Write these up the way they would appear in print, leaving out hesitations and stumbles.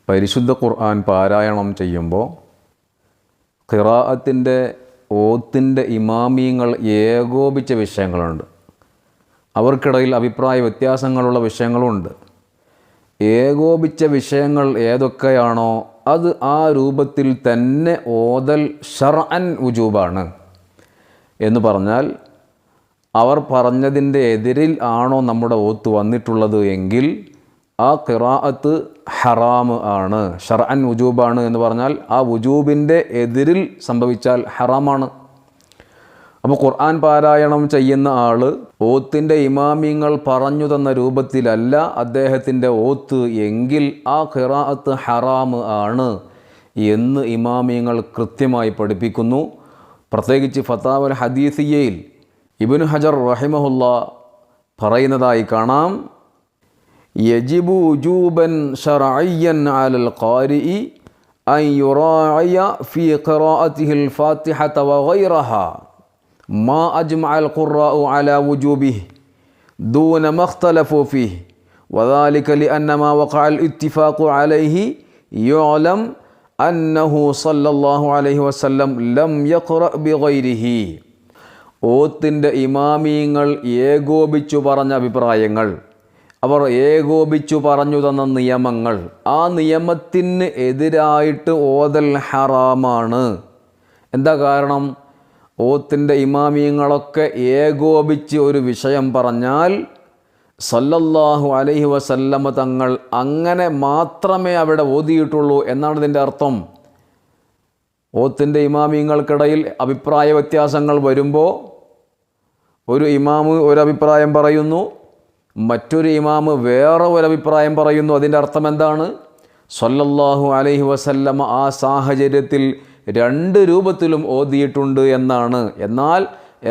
പരിശുദ്ധ ഖുർആൻ പാരായണം ചെയ്യുമ്പോൾ ഖിറാഅത്തിൻ്റെ ഓത്തിൻ്റെ ഇമാമിയങ്ങൾ ഏകോപിച്ച വിഷയങ്ങളുണ്ട്. അവർക്കിടയിൽ അഭിപ്രായ വ്യത്യാസങ്ങളുള്ള വിഷയങ്ങളുണ്ട്. ഏകോപിച്ച വിഷയങ്ങൾ ഏതൊക്കെയാണോ അത് ആ രൂപത്തിൽ തന്നെ ഓതൽ ശർഅൻ വുജൂബാണ്. എന്ന് പറഞ്ഞാൽ അവർ പറഞ്ഞതിൻ്റെ എതിരിൽ ആണോ നമ്മുടെ ഓത്ത് വന്നിട്ടുള്ളത് എങ്കിൽ ആ ഖിറാഅത്ത് ഹറാമ് ആണ്, ശർഅൻ വുജൂബാണ് എന്ന് പറഞ്ഞാൽ ആ വുജൂബിൻ്റെ എതിരിൽ സംഭവിച്ചാൽ ഹറാമാണ്. അപ്പോൾ ഖുർആൻ പാരായണം ചെയ്യുന്ന ആൾ ഓത്തിൻ്റെ ഇമാമിങ്ങൾ പറഞ്ഞു തന്ന രൂപത്തിലല്ല അദ്ദേഹത്തിൻ്റെ ഓത്ത് എങ്കിൽ ആ ഖിറാഅത്ത് ഹറാമ് ആണ് എന്ന് ഇമാമിങ്ങൾ കൃത്യമായി പഠിപ്പിക്കുന്നു. പ്രത്യേകിച്ച് ഫതാവൽ ഹദീസിയയിൽ ഇബ്നു ഹജർ റഹിമഹുല്ലാ പറയുന്നതായി കാണാം, യജിബു ഉജൂബൻ ശർഇയ്യൻ അലൽ ഖാരിഇ അൻ യുറാഇയ ഫീ ഖിറാഅതിഹിൽ ഫാത്തിഹത വഗൈറഹാ മാ അജ്മഅൽ ഖുറാഉ അലാ വുജൂബിഹി ദൂന മഖ്തലഫു ഫീഹി വദാലിക ലിഅന്ന മാ വഖഅൽ ഇത്തിഫാഖു അലൈഹി യുഅലം അന്നഹു സല്ലല്ലാഹു അലൈഹി വസല്ലം ലം യഖ്റഅ ബിഗൈരിഹി. ഓത്തിൻ്റെ ഇമാമിയങ്ങൾ ഏകോപിച്ചു പറഞ്ഞ അഭിപ്രായങ്ങൾ, അവർ ഏകോപിച്ചു പറഞ്ഞു തന്ന നിയമങ്ങൾ, ആ നിയമത്തിന് എതിരായിട്ട് ഓതൽ ഹറാമാണ്. എന്താ കാരണം? ഓത്തിൻ്റെ ഇമാമിയങ്ങളൊക്കെ ഏകോപിച്ച് ഒരു വിഷയം പറഞ്ഞാൽ സല്ലല്ലാഹു അലൈഹി വസല്ലമ തങ്ങൾ അങ്ങനെ മാത്രമേ അവിടെ ഓതിയിട്ടുള്ളൂ എന്നാണ് ഇതിൻ്റെ അർത്ഥം. ഓത്തിൻ്റെ ഇമാമിയങ്ങൾക്കിടയിൽ അഭിപ്രായ വ്യത്യാസങ്ങൾ വരുമ്പോൾ ഒരു ഇമാമ് ഒരഭിപ്രായം പറയുന്നു, മറ്റൊരു ഇമാമ് വേറെ ഒരഭിപ്രായം പറയുന്നു. അതിൻ്റെ അർത്ഥം എന്താണ്? സല്ലല്ലാഹു അലൈഹി വസല്ലമ ആ സാഹചര്യത്തിൽ രണ്ട് രൂപത്തിലും ഓതിയിട്ടുണ്ട് എന്നാണ്. എന്നാൽ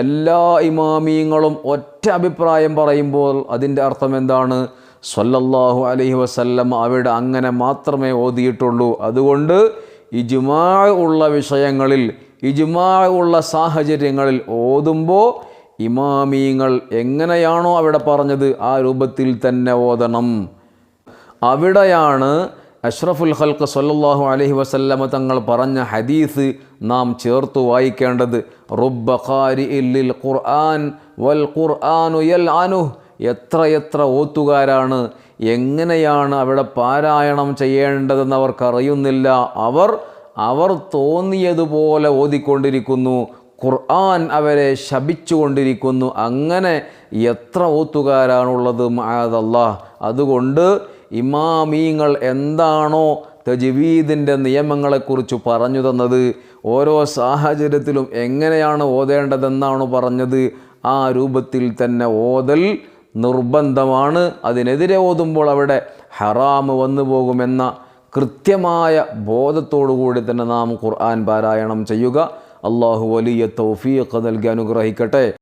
എല്ലാ ഇമാമിയങ്ങളും ഒറ്റ അഭിപ്രായം പറയുമ്പോൾ അതിൻ്റെ അർത്ഥം എന്താണ്? സല്ലല്ലാഹു അലൈഹി വസല്ലമ അവിടെ അങ്ങനെ മാത്രമേ ഓതിയിട്ടുള്ളൂ. അതുകൊണ്ട് ഇജ്മാ ഉള്ള വിഷയങ്ങളിൽ, ഇജ്മാ ഉള്ള സാഹചര്യങ്ങളിൽ ഓതുമ്പോൾ ഇമാമിയങ്ങൾ എങ്ങനെയാണോ അവിടെ പറഞ്ഞത് ആ രൂപത്തിൽ തന്നെ ഓതണം. അവിടെയാണ് അഷ്റഫുൽ ഖൽഖ് സല്ലല്ലാഹു അലൈഹി വസല്ലമ തങ്ങൾ പറഞ്ഞ ഹദീസ് നാം ചേർത്ത് വായിക്കേണ്ടത്. റുബ്ബ ഖാരിഇൻ ലിൽ ഖുർആൻ വൽ ഖുർആനു യൽഅനുഹു. എത്ര ഓത്തുകാരാണ്, എങ്ങനെയാണ് അവിടെ പാരായണം ചെയ്യേണ്ടതെന്ന് അവർക്കറിയുന്നില്ല. അവർ തോന്നിയതുപോലെ ഓതിക്കൊണ്ടിരിക്കുന്നു. ഖുർആൻ അവരെ ശപിച്ചുകൊണ്ടിരിക്കുന്നു. അങ്ങനെ എത്ര ഓത്തുകാരാണുള്ളത് മഅദല്ലാഹ്. അതുകൊണ്ട് ഇമാമീങ്ങൾ എന്താണോ തജ്വീദിൻ്റെ നിയമങ്ങളെക്കുറിച്ച് പറഞ്ഞു തന്നത്, ഓരോ സാഹചര്യത്തിലും എങ്ങനെയാണ് ഓതേണ്ടതെന്നാണ് പറഞ്ഞത്, ആ രൂപത്തിൽ തന്നെ ഓതൽ നിർബന്ധമാണ്. അതിനെതിരെ ഓതുമ്പോൾ അവിടെ ഹറാമ് വന്നു പോകുമെന്ന കൃത്യമായ ബോധത്തോടു കൂടി തന്നെ നാം ഖുർആൻ പാരായണം ചെയ്യുക. അള്ളാഹു വലിയ തൗഫീഖ് നൽകി അനുഗ്രഹിക്കട്ടെ.